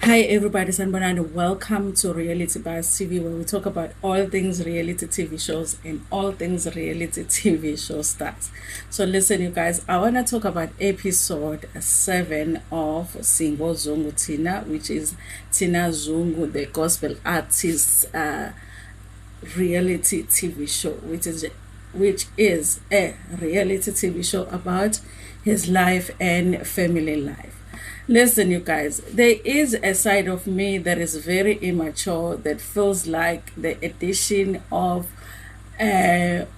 Hi everybody, Sanbona, and welcome to Reality Buzz TV, where we talk about all things reality TV shows and all things reality TV show stars. So listen, you guys, I want to talk about episode 7 of SingoZungu Tina, which is Tina Zungu, the gospel artist reality TV show, which is a reality TV show about his life and family life. Listen, you guys, there is a side of me that is very immature that feels like the addition of Keshelezi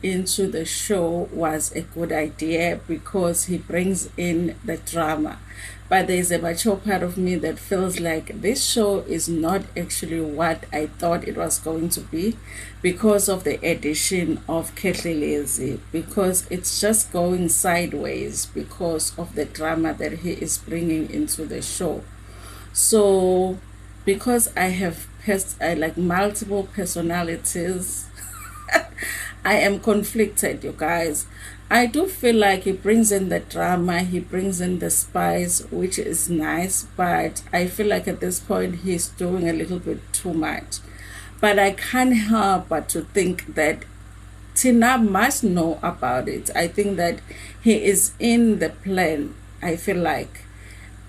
into the show was a good idea because he brings in the drama. But there's a mature part of me that feels like this show is not actually what I thought it was going to be because of the addition of Keshelezi, because it's just going sideways because of the drama that he is bringing into the show. So because I have like multiple personalities, I am conflicted, you guys. I do feel like he brings in the drama, he brings in the spice, which is nice, but I feel like at this point he's doing a little bit too much. But I can't help but to think that Tina must know about it. I think that he is in the plan. I feel like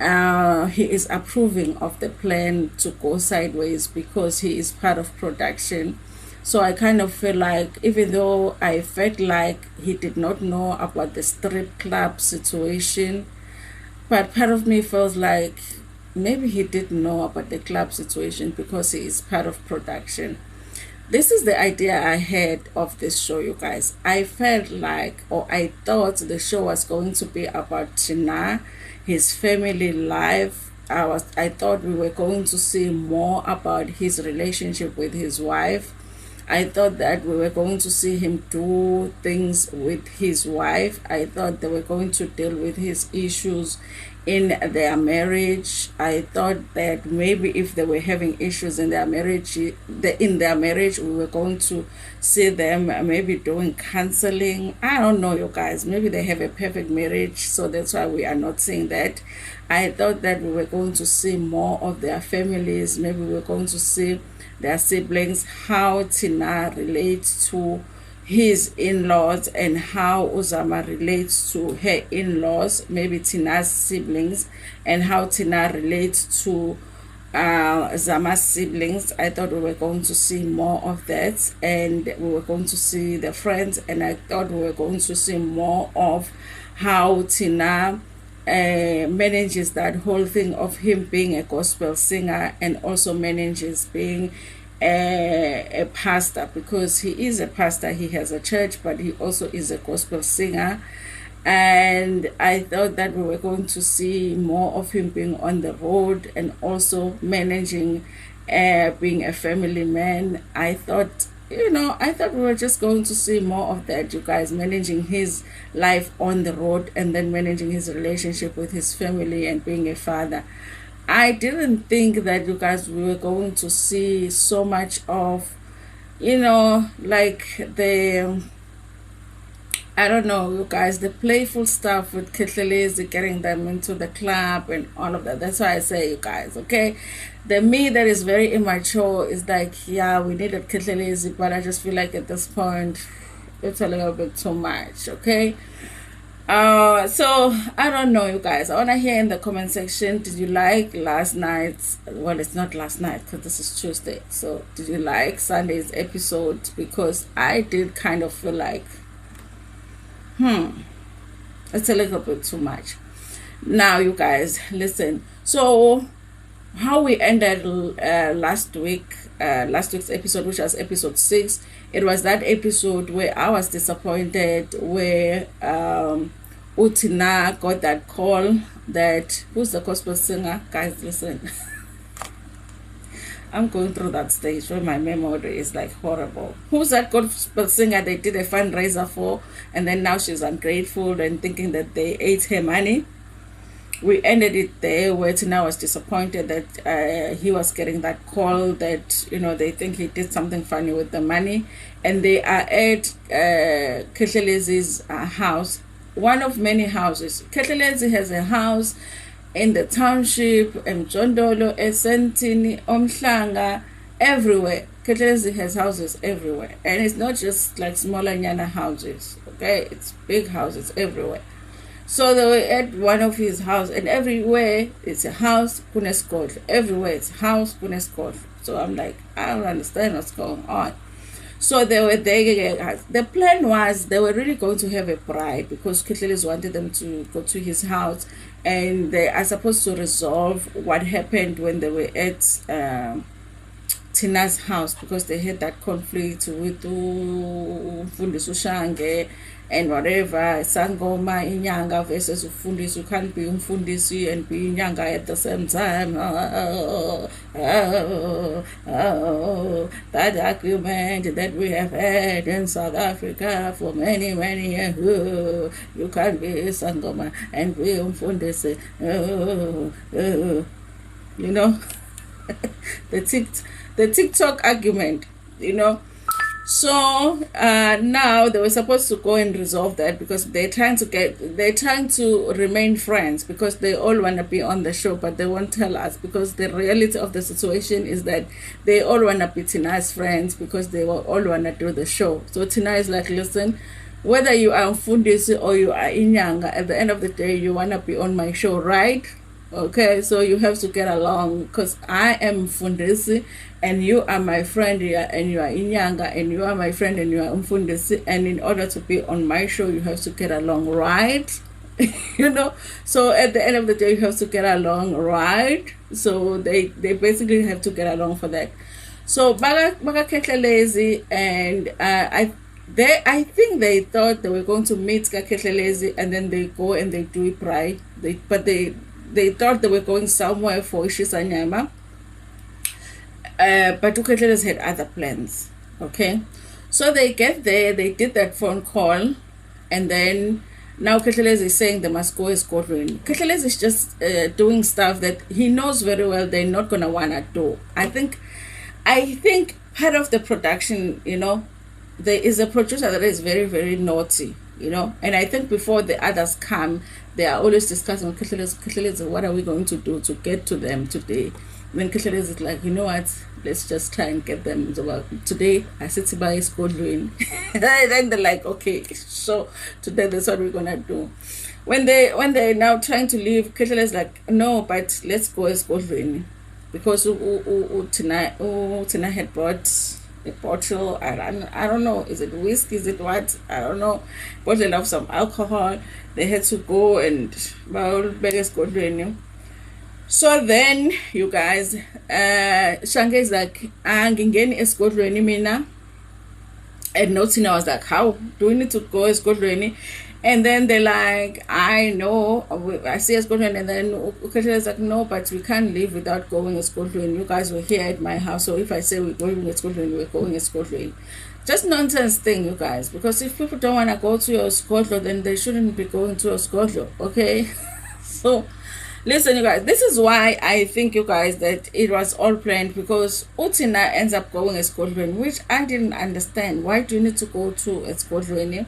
he is approving of the plan to go sideways because he is part of production. So I kind of feel like, even though I felt like he did not know about the strip club situation, but part of me feels like maybe he did know about the club situation because he is part of production. This is the idea I had of this show, you guys. I felt like, or I thought the show was going to be about Tina, his family life. I thought we were going to see more about his relationship with his wife. I thought that we were going to see him do things with his wife. I thought they were going to deal with his issues in their marriage. I thought that maybe if they were having issues in their marriage, we were going to see them maybe doing counseling. I don't know, you guys. Maybe they have a perfect marriage, so that's why we are not seeing that. I thought that we were going to see more of their families. Maybe we were going to see their siblings, how Tina relates to his in-laws and how Uzama relates to her in-laws, maybe Tina's siblings, and how Tina relates to Zama's siblings. I thought we were going to see more of that, and we were going to see the friends, and I thought we were going to see more of how Tina manages that whole thing of him being a gospel singer and also manages being a pastor, because he is a pastor, he has a church, but he also is a gospel singer. And I thought that we were going to see more of him being on the road and also managing being a family man. I thought we were just going to see more of that, you guys, managing his life on the road and then managing his relationship with his family and being a father. I didn't think that, you guys, we were going to see so much of, like I don't know, you guys, the playful stuff with Kithlelezi, getting them into the club and all of that. That's why I say, you guys, okay? The me that is very immature is like, yeah, we needed Kithlelezi, but I just feel like at this point, it's a little bit too much, okay? So I don't know, you guys. I want to hear in the comment section, did you like last night's, well, it's not last night because this is Tuesday. So did you like Sunday's episode? Because I did kind of feel like, it's a little bit too much. Now, you guys, listen. So how we ended last week's episode, which was episode 6, it was that episode where I was disappointed, where Utina got that call that, who's the gospel singer? Guys, listen. I'm going through that stage where my memory is like horrible. Who's that gospel singer they did a fundraiser for, and then now she's ungrateful and thinking that they ate her money? We ended it there where Tina was disappointed that he was getting that call that, they think he did something funny with the money. And they are at Ketlelezi's house, one of many houses. Ketlelezi has a house in the township, Mjondolo, Esentini, Omhlanga, everywhere. Ketlezi has houses everywhere. And it's not just like smaller Nyana houses, okay? It's big houses everywhere. So they were at one of his house, and everywhere it's a house, Punescot. Everywhere it's house, Punescot. So I'm like, I don't understand what's going on. So they were there. The plan was they were really going to have a bride because Kitlelis wanted them to go to his house, and they are supposed to resolve what happened when they were at Tina's house, because they had that conflict with Mfundisi Ushange and whatever, Sangoma, Inyanga versus Ufundisi. You can't be Umfundisi and be Inyanga at the same time. That argument that we have had in South Africa for many, many years. You can't be Sangoma and be Umfundisi. You know, the TikTok argument, you know. So now they were supposed to go and resolve that, because they're trying to remain friends, because they all want to be on the show, but they won't tell us, because the reality of the situation is that they all want to be Tina's friends, because they all want to do the show. So Tina is like, listen, whether you are Mfundisi or you are Inyanga, at the end of the day, you want to be on my show, right? Okay, so you have to get along, because I am Mfundisi and you are my friend, and you are Inyanga, and you are my friend and you are Mfundisi, and in order to be on my show you have to get along, right? You know, so at the end of the day you have to get along, right? So they basically have to get along for that. So Baga Ketlelezi, and I think they thought they were going to meet Ketlelezi and then they go and they do it right. But they thought they were going somewhere for Ishisanyama. But Uketlelezi had other plans. Okay, so they get there, they did that phone call, and then now Ketlelezi is saying they must go escorting. Ketlelezi is just doing stuff that he knows very well they're not gonna wanna do. I think part of the production, you know, there is a producer that is very, very naughty, you know, and I think before the others come, they are always discussing with Ketlelezi, what are we going to do to get to them today? When Ketlelezi is like, you know what, let's just try and get them to work. Today, I sit by a school doing. Then they're like, okay, so today that's what we're gonna do. When they're now trying to leave, Ketlelezi is like, no, but let's go a school doing. Because Tina had brought a bottle, I don't know, is it whiskey, is it what, I don't know, bottle of some alcohol. They had to go and go doing. So then, you guys, Shange is like, ngingeni esigodlweni mina. And Notina was like, how do we need to go esigodlweni? And then they're like, I know, I see esigodlweni. And then Uketela is like, no, but we can't leave without going esigodlweni. You guys were here at my house, so if I say we're going esigodlweni, we're going esigodlweni. Just nonsense thing, you guys. Because if people don't want to go to your skodlo, then they shouldn't be going to a skodlo, okay? So listen, you guys, this is why I think, you guys, that it was all planned, because Utina ends up going as Skodlweni, which I didn't understand. Why do you need to go to a Skodlweni?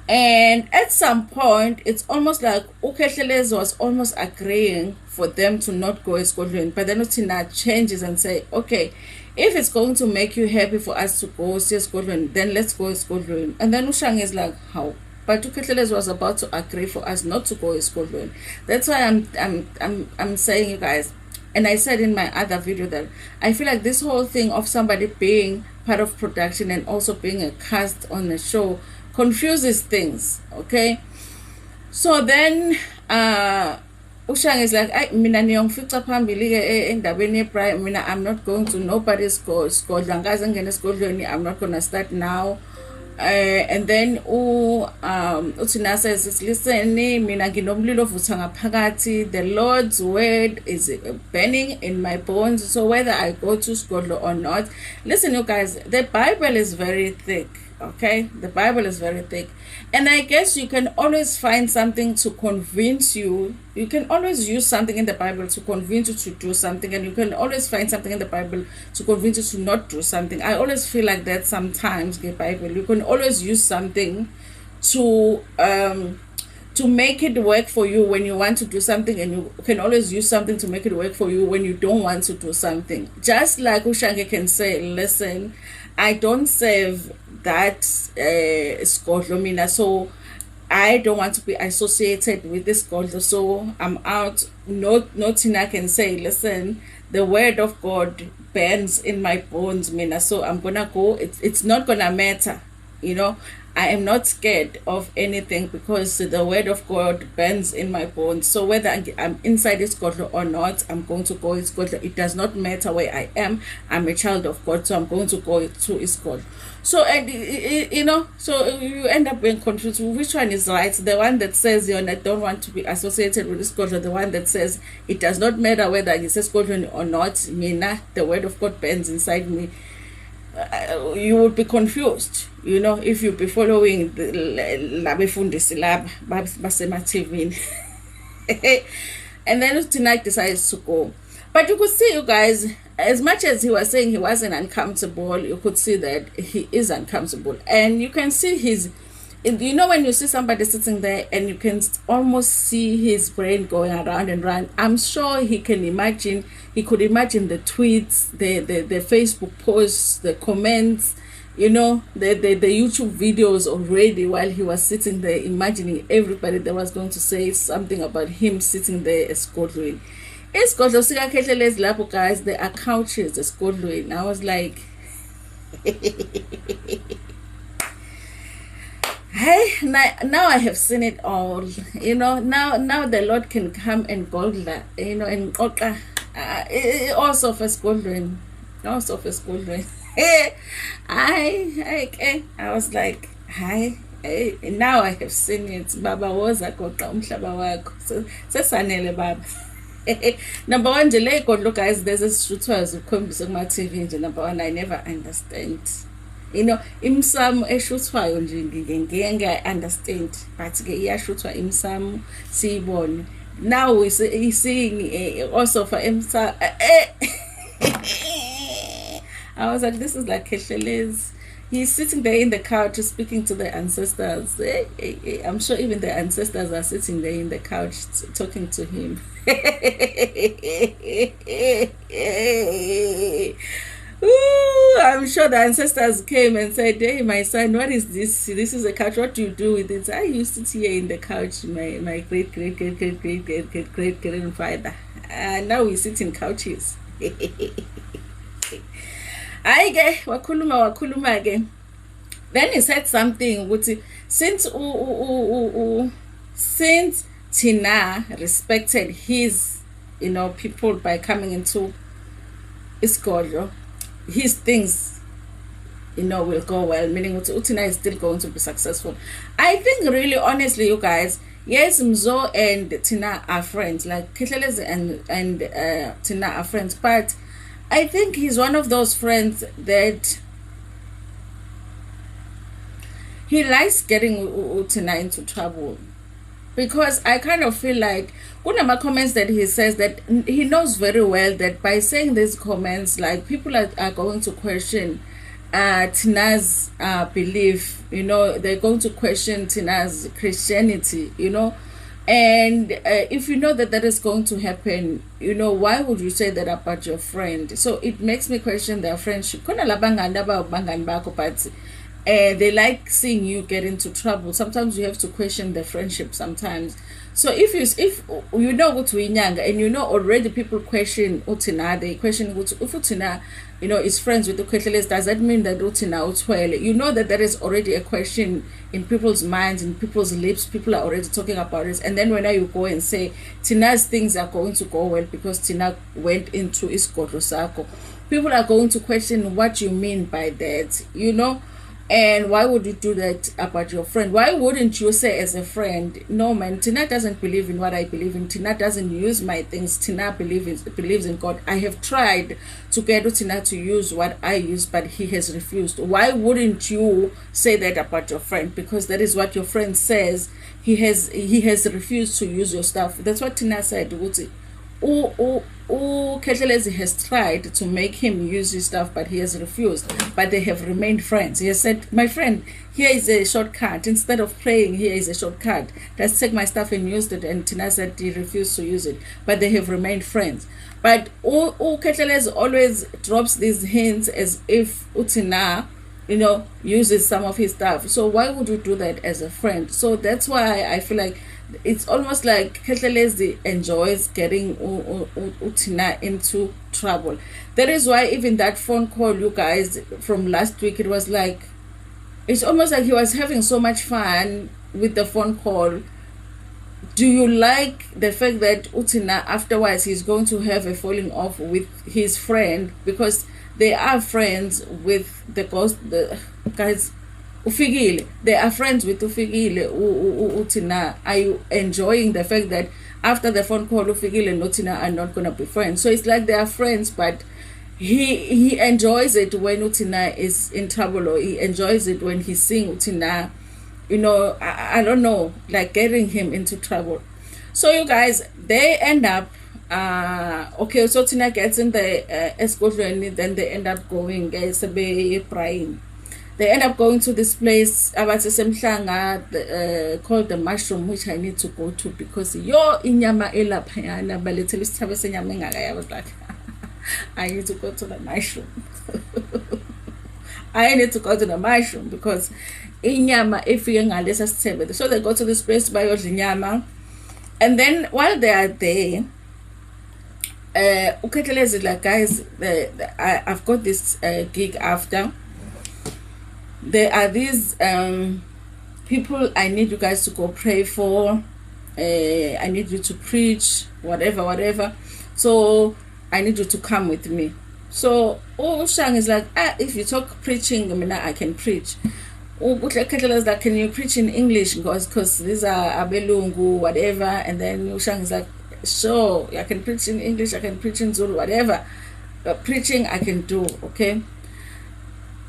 And at some point, it's almost like Uketlelezi was almost agreeing for them to not go as Skodlweni, but then Utina changes and say, okay, if it's going to make you happy for us to go see Skodlweni, then let's go as Skodlweni. And then Ushang is like, how? But Uketlelezi was about to agree for us not to go escorting. That's why I'm saying, you guys, and I said in my other video that I feel like this whole thing of somebody being part of production and also being a cast on the show confuses things, okay? So then Ushang is like, mina niyongfica phambili endabeni prime, mina I'm not going to nobody's skodla, ngaze ngene eskodlweni, I'm not going to start now. And then Utina says, listen, mina nginomlilo vutha ngaphakathi, the Lord's word is burning in my bones, so whether I go to school or not. Listen, you guys, the Bible is very thick, okay? The Bible is very thick, and I guess you can always find something to convince you. You can always use something in the Bible to convince you to do something, and you can always find something in the Bible to convince you to not do something. I always feel like that sometimes in the Bible. You can always use something to to make it work for you when you want to do something, and you can always use something to make it work for you when you don't want to do something. Just like Ushange can say, listen, I don't serve that Skodlo mina, so I don't want to be associated with this Skodlo, so I'm out. No Tina can say, listen, the word of God burns in my bones, mina, so I'm gonna go. It's not gonna matter, you know. I am not scared of anything because the word of God burns in my bones. So whether I'm inside this God or not, I'm going to go to God. It does not matter where I am. I'm a child of God, so I'm going to go to His God. So, you know, so you end up being confused. Which one is right? The one that says you don't want to be associated with this God, or the one that says it does not matter whether He says God or not, mina, the word of God burns inside me. You would be confused, you know, if you be following the labefundisi lab basema TV. And then tonight decides to go. But you could see, you guys, as much as he was saying he wasn't uncomfortable, you could see that he is uncomfortable. And you can see his, you know, when you see somebody sitting there and you can almost see his brain going around and around. I'm sure he could imagine the tweets, the Facebook posts, the comments, you know, the YouTube videos already, while he was sitting there, imagining everybody that was going to say something about him sitting there escorting. Guys, there are couches escorting. I was like, hey, now I have seen it all, you know. Now the Lord can come and go, you know, and also for schooling, also for schooling. I was like, hi. Now I have seen it. Baba was a umhlaba wakho. Sesanele baba. Number one, delay God, look, guys, there's a shooters who come to my TV. Number one, I never understand. You know, imsam eshuthwayo nje ngeke understand, but ke iyashuthwa imsam siyibone. Now we seeing also for imsam. I was like, this is like Keshelez. He's sitting there in the couch speaking to the ancestors. I'm sure even the ancestors are sitting there in the couch talking to him. Ooh, I'm sure the ancestors came and said, hey, my son, what is this? This is a couch. What do you do with it? I used to sit here in the couch, my great grandfather. Now we sit in couches. Wakuluma again. Then he said something which, since Tina respected his, you know, people by coming into Iskojo, his things, you know, will go well, meaning Utina is still going to be successful. I think really, honestly, you guys, yes, Mzo and Tina are friends, like Kitleles and Tina are friends, but I think he's one of those friends that he likes getting Tina into trouble. Because I kind of feel like one of my comments that he says that he knows very well that by saying these comments, like, people are going to question Tina's belief, you know, they're going to question Tina's Christianity, you know. And if you know that is going to happen, you know, why would you say that about your friend? So it makes me question their friendship. But they like seeing you get into trouble. Sometimes you have to question the friendship sometimes. So if you know what we nyanga, and you know already people question Utina, they question if Utina, you know, is friends with the Kwetleles, does that mean that Utina utwele? You know that there is already a question in people's minds, in people's lips. People are already talking about it, and then when you go and say Tina's things are going to go well because Tina went into Iskoto Sako, people are going to question what you mean by that, you know. And why would you do that about your friend? Why wouldn't you say as a friend, no man, Tina doesn't believe in what I believe in. Tina doesn't use my things. Tina believes in God. I have tried to get Tina to use what I use, but he has refused. Why wouldn't you say that about your friend? Because that is what your friend says. He has refused to use your stuff. That's what Tina said. Kethlezi has tried to make him use his stuff, but he has refused. But they have remained friends. He has said, my friend, here is a shortcut. Instead of praying, here is a shortcut. Let's take my stuff and use it. And Tina said he refused to use it. But they have remained friends. But Kethlezi always drops these hints as if Utina, uses some of his stuff. So why would you do that as a friend? So that's why I feel like it's almost like Kethlezi enjoys getting Utina into trouble. That is why even that phone call, you guys, from last week, it was like, it's almost like he was having so much fun with the phone call. Do you like the fact that Utina afterwards he's going to have a falling off with his friend, because they are friends with the guys Ufigile. They are friends with Ufigile Utina. Are you enjoying the fact that after the phone call Ufigile and Utina are not gonna be friends? So it's like they are friends, but he enjoys it when Utina is in trouble, or he enjoys it when he's seeing Utina, I don't know, like getting him into trouble. So you guys, they end up okay, so Tina gets in the escort, then they end up going praying. They end up going to this place called the Mushroom, which I need to go to, because inyama elapayana baliteli sithabe senyama engaka. I was like, I need to go to the Mushroom. I need to go to the Mushroom because inyama ifike ngalesa sithebe. So they go to this place bayodla inyama, and then while they are there, Kethlezi is like, guys, I've got this gig after. There are these people I need you guys to go pray for. I need you to preach, whatever. So I need you to come with me. So Shang is like, if you talk preaching, I can preach. Kethlezi is like, can you preach in English? Because these are Abelungu, whatever. And then Shang is like, sure, I can preach in English, I can preach in Zulu, whatever. But preaching I can do, okay?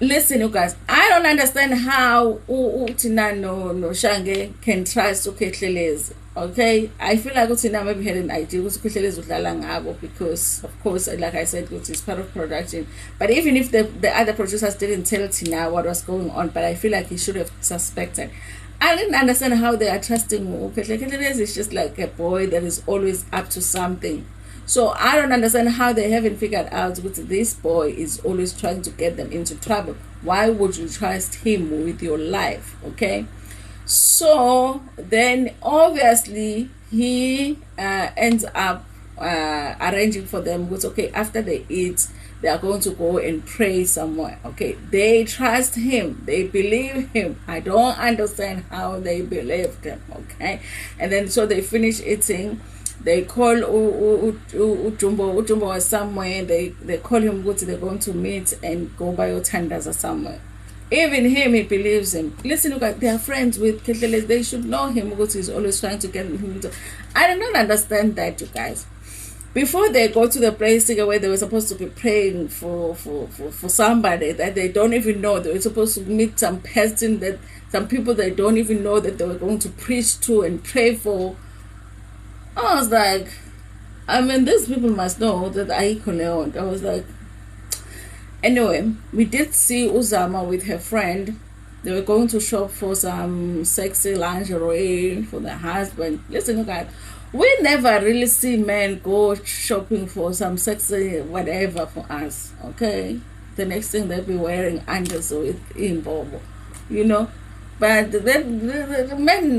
Listen, you guys, I don't understand how Utina no Shange can trust Kethlezi, okay? I feel like Utina maybe had an idea Kethlezi because, of course, like I said, it's part of production. But even if the other producers didn't tell Tina what was going on, but I feel like he should have suspected. I didn't understand how they are trusting Kethlezi is just like a boy that is always up to something. So I don't understand how they haven't figured out that this boy is always trying to get them into trouble. Why would you trust him with your life? Okay. So then obviously he ends up arranging for them with, okay, after they eat, they are going to go and pray somewhere. Okay, they trust him, they believe him. I don't understand how they believed him. Okay, and then so they finish eating. They call Ujumbo was somewhere. They call him, they're going to meet and go by Otandas or somewhere. Even him, he believes him. Listen, look, they are friends with Kethlezi. They should know him because he's always trying to get him into. I do not understand that, you guys. Before they go to the place where they were supposed to be praying for somebody that they don't even know, they were supposed to meet some person, that some people they don't even know that they were going to preach to and pray for. I was like, these people must know that I equally owned. I was like, anyway, we did see Uzama with her friend. They were going to shop for some sexy lingerie for their husband. Listen, guys, we never really see men go shopping for some sexy whatever for us, okay? The next thing they'll be wearing unders with imbobo, But the men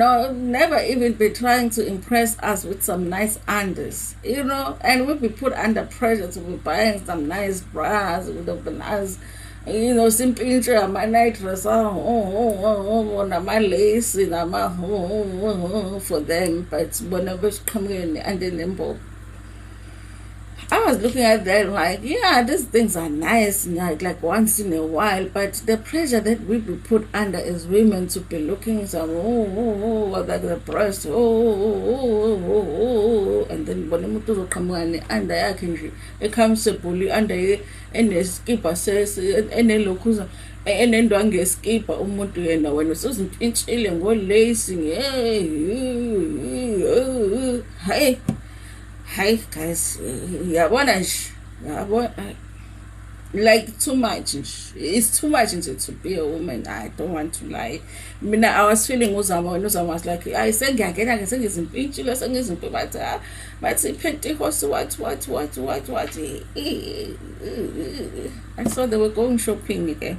never even be trying to impress us with some nice unders, and we'll be put under pressure to be buying some nice bras with the nice, simple my night dress, my lace, for them, but whenever it's coming in under limbo. I was looking at that like, yeah, these things are nice, like once in a while, but the pressure that we be put under as women to be looking some, like the breast, and then when you come under, it comes to bully under and the skipper says, and then look who's and then don't get skipper when it wasn't pinching and go lacing, hey. Hi guys, yabona nje, yabona, like too much nje. It's too much nje to be a woman. I don't want to lie. Mina, I was feeling uzama was like, I sengiyangena ke sengizimpintshile sengizimpilo bathi Pentecost what. I saw they were going shopping again.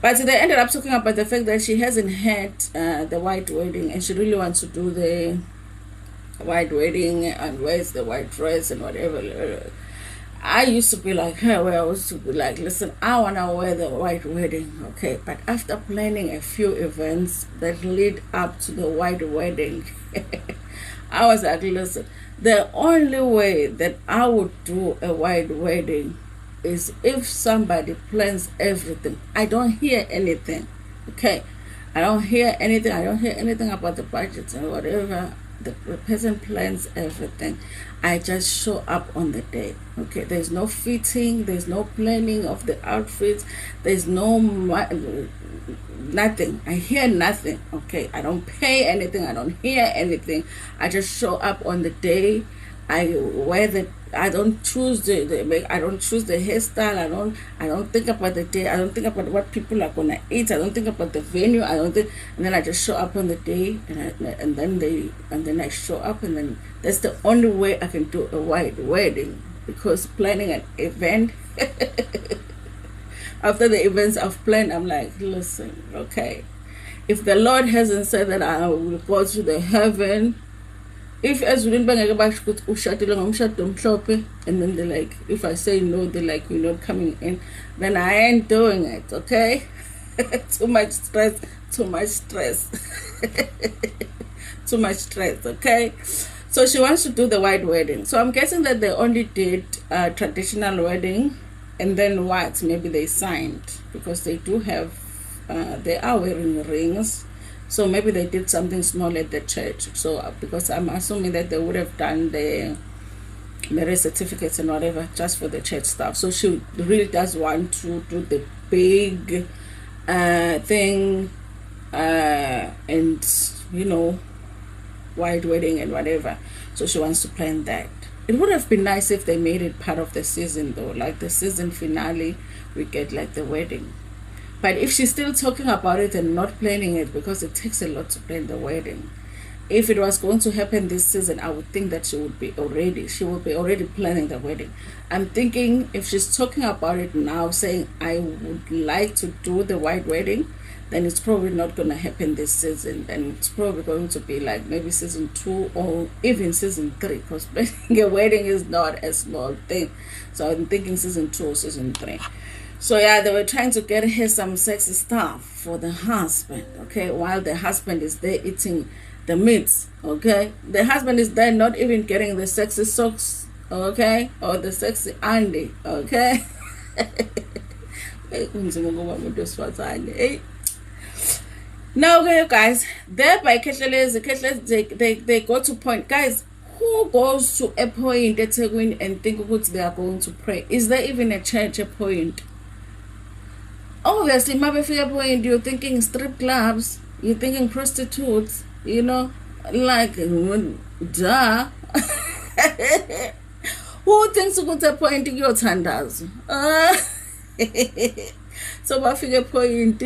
But they ended up talking about the fact that she hasn't had the white wedding and she really wants to do the white wedding and wears the white dress and whatever. I used to be like her, where I used to be like, listen, I want to wear the white wedding, okay? But after planning a few events that lead up to the white wedding, I was like, listen, the only way that I would do a white wedding is if somebody plans everything. I don't hear anything, okay? I don't hear anything about the budgets and whatever. The person plans everything. I just show up on the day, okay? There's no fitting, there's no planning of the outfits, there's no nothing. I hear nothing, okay? I don't pay anything, I don't hear anything. I just show up on the day. I don't choose the hairstyle. I don't think about the day. I don't think about what people are gonna eat. I don't think about the venue. And then I just show up on the day, and then I show up, and then that's the only way I can do a white wedding, because planning an event after the events I've planned, I'm like, listen, okay, if the Lord hasn't said that I will go to the heaven, if ezulwini bangeke basho ukuthi ushadile ngomshado omhlophe, and then they're like, if I say no, they're like, you're not coming in, then I ain't doing it, okay? Too much stress too much stress, okay? So she wants to do the white wedding. So I'm guessing that they only did a traditional wedding, and then what, maybe they signed, because they do have they are wearing rings. So maybe they did something small at the church. So because I'm assuming that they would have done the marriage certificates and whatever just for the church stuff. So she really does want to do the big thing, and white wedding and whatever. So she wants to plan that. It would have been nice if they made it part of the season though, like the season finale, we get like the wedding. But if she's still talking about it and not planning it, because it takes a lot to plan the wedding, if it was going to happen this season, I would think that she would be already planning the wedding. I'm thinking if she's talking about it now, saying I would like to do the white wedding, then it's probably not going to happen this season. And it's probably going to be like maybe season 2 or even season 3, because planning a wedding is not a small thing. So I'm thinking season 2 or season 3. So yeah, they were trying to get her some sexy stuff for the husband, okay, while the husband is there eating the meats, okay? The husband is there not even getting the sexy socks, okay, or the sexy Andy, okay? Now, okay, guys, there by they go to point. Guys, who goes to a point at Seguin and think they are going to pray? Is there even a church a point? Obviously, mabefika point, you're thinking strip clubs, you're thinking prostitutes, like, duh. Who thinks ukuthi a point kuyothandaza? So bafika point,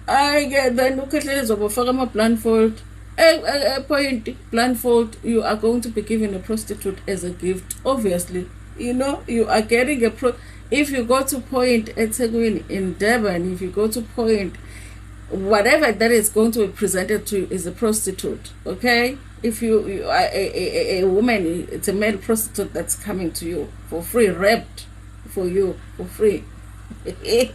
I get then ukhehlelezwa bafaka ama blindfold. A point blindfold, you are going to be given a prostitute as a gift. Obviously, you are getting if you go to point at Seguin in Durban, if you go to point, whatever that is going to be presented to you is a prostitute, okay? If you are a woman, it's a male prostitute that's coming to you for free, wrapped for you for free. They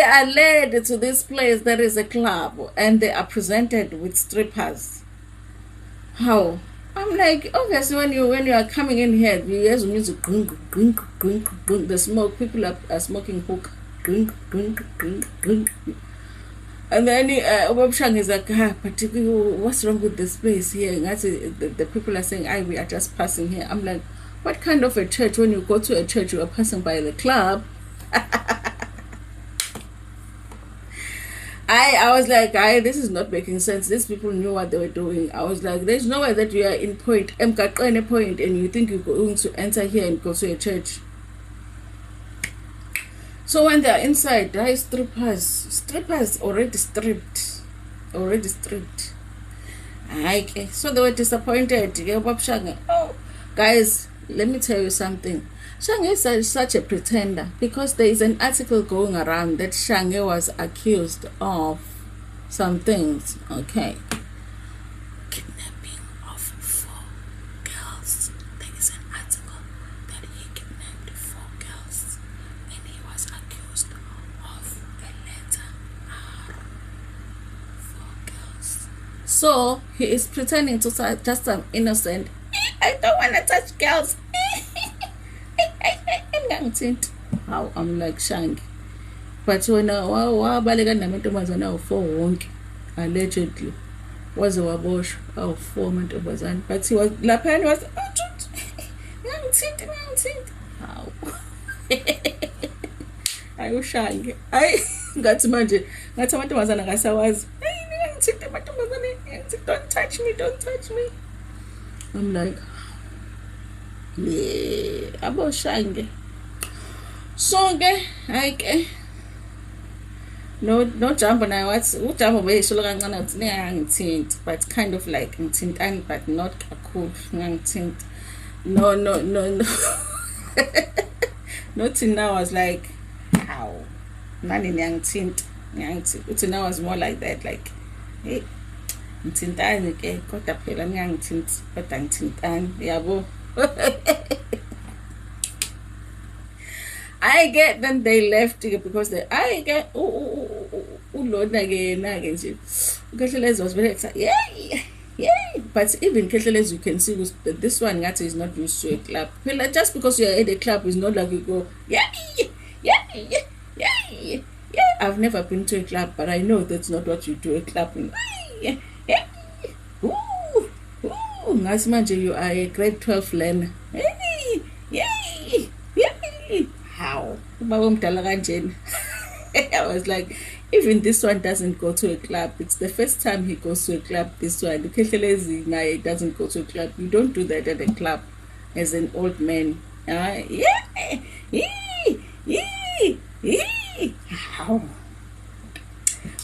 are led to this place that is a club, and they are presented with strippers. How? I'm like, obviously, when you are coming in here, you hear the music, the smoke, people are smoking hook, and then Webshang is like, particularly, what's wrong with this place here? And the people are saying, we are just passing here. I'm like, what kind of a church? When you go to a church, you are passing by the club. I was like, this is not making sense. These people knew what they were doing. I was like, there's no way that you are in point and you think you're going to enter here and go to a church. So when they're inside, strippers already stripped. Okay, so they were disappointed. Oh, guys, let me tell you something. Shange is such a pretender because there is an article going around that Shange was accused of some things. Okay. Kidnapping of 4 girls. There is an article that he kidnapped 4 girls and he was accused of a letter R. 4 girls. So he is pretending to just some innocent. I don't want to touch girls. How I'm like Shangi. But when wabaleka namantombazana 4 wonke allegedly was wabosh 4 mantombazana, but he was lapha and was ngangithinta how ayo Shangi I ngathi manje ngathi amantombazana akasawazi ngangithinta amantombazana don't touch me. I'm like, yeah, abo Shangi. So okay, no jump on what's jump away so long but kind of like ngithintani but not cool ngithint. No. Not now I was like how nani ngithint uthi now was more like that, like hey ngithintani ke kodwa phela ngithint kodwa ngithintani yabo. I get then they left because I get Lord again nje Keshelezi was very excited, yay, but even Keshelezi you can see that this one is not used to a clap. Well, just because you are at a club is not like you go yay. I've never been to a club, but I know that's not what you do a clapping. Ngathi manje you are a grade 12 learner. Yay. How? I was like, even this one doesn't go to a club. It's the first time he goes to a club. This one, the doesn't go to a club. You don't do that at a club as an old man. How?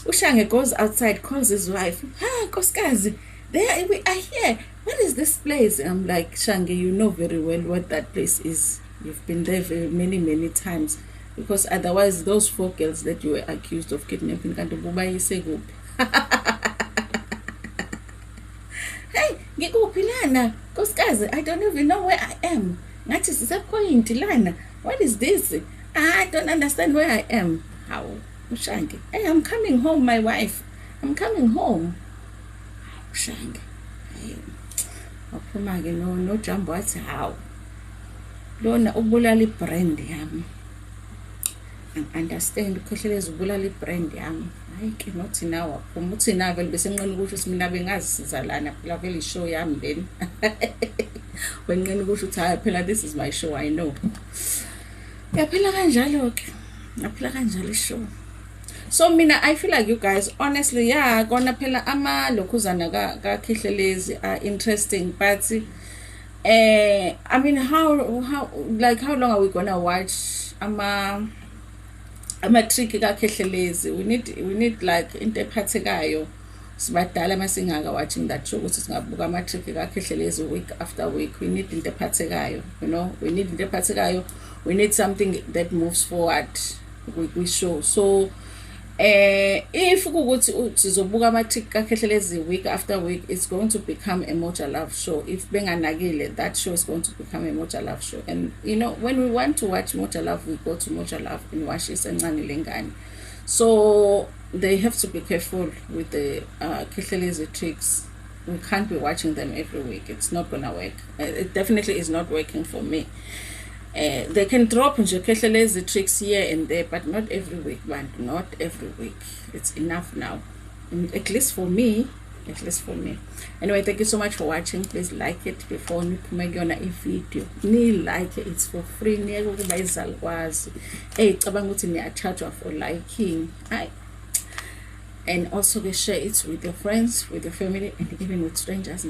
Ushange goes outside, calls his wife. Koskazi, there we are here. What is this place? I'm like, Shange, you know very well what that place is. You've been there very many times, because otherwise those 4 girls that you were accused of kidnapping can't buy say go. Hey, ngikuphi lana? Koskazi, I don't even know where I am. Ngathi sisepoint lana. What is this? I don't understand where I am. How? Ushange, hey, I'm coming home, my wife. I'm coming home. Ushange. Hey. No jump, what's how? Lona ubulali brand yami. And understand Keshelezi ubulali brand yami. Hayi ke not now. Umuthi na vele bese nqina ukuthi mina bengazisiza lana phela vele show yami then. When nqina ukuthi hayi phela this is my show, I know. Yaphela kanjalo ke. Yaphela kanjalo show. So mina I feel like you guys honestly kona phela ama lokhuzana ka Keshelezi are interesting, but I mean how long are we gonna watch ama trick ka Keshelezi? We need like into ephathekayo sibadala masingaka watching that show ukuthi singabuka ama trick ka Keshelezi week after week. We need into ephathekayo, you know, we need into ephathekayo. We need something that moves forward we show. So if ukuthi sizobuka ama trick ka Keshelezi week after week, it's going to become a Moja Love show. If benganakile, that show is going to become a Moja Love show. And you know, when we want to watch Moja Love, we go to Moja Love and watch it and Lengani. So they have to be careful with the Keshelezi tricks. We can't be watching them every week. It's not gonna work. It definitely is not working for me. They can drop in Keshelezi tricks here and there, but not every week, man. Not every week. It's enough now. At least for me. Anyway, thank you so much for watching. Please like it before you make a video. Like it. It's for free. Hey, cabanga uthi niya charge for liking. and also share it with your friends, with your family, and even with strangers.